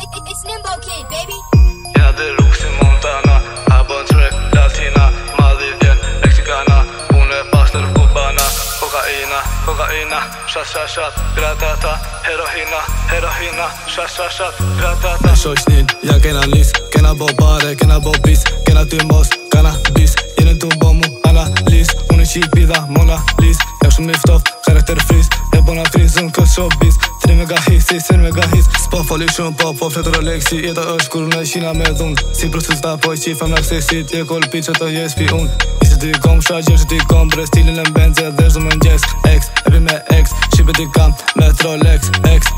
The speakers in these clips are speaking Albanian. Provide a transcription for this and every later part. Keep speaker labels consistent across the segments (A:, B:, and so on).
A: It's Nimbo Kid, baby.
B: Jena dhe rrugë si Montana, a bën track latina, madhi vjen meksikana, unë e pastër kubana. Kokaina, shat, gratata, heroina, shat, gratata.
C: Me shoqnin, ja kena nis, kena bo bare, kena bo bis, kena ty mos, cannabis, jene tu bo mu analis, unë qi pida Mona Lis, ja shumë miftof, karakter friz, e bona krizën kës showbiz, 3 mega hits, s'po foli shumë, po fletë Rolexi, jeta është kur në qina me dhun, si proces ta po i qifem në aksesit, je kolpi që të jes pi unë, Nisi ti kom shaqe, që ti kom bre stilin e mbenze, dhe shdo më njës, epi me X, shqipe ti kam, metro Lex, X,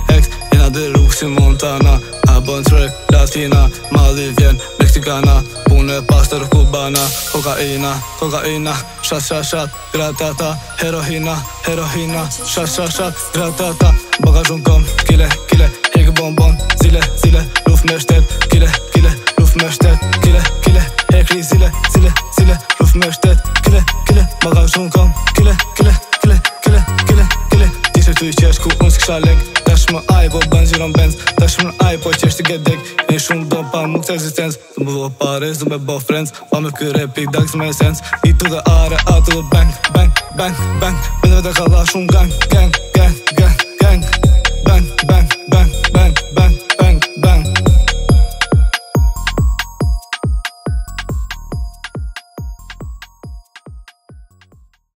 C: jena dhe rrugë si Montana, a bën track latina, madhi vjen meksikana, unë e pastër kubana. Kokaina, shat, gratata, heroina, shat, gratata. Bagazhun kom, kile, hek bonbon, zile, luf me shtet, kile, luf me shtet, kile, hekri zile, luf me shtet, kile, bagazhun kom, kile, tishe tu i qesh ku unë s'kisha lek, tash më aj po bën gjiron benz, tash më aj po qesh t'i get dek, një shumë do pa mu këtë eksistens, du me bo pare, du me bo friends, pa me kë repik dak s'me sens, i tu dhe are, a tu dhe bang, bende dhe ka dha shumë gang,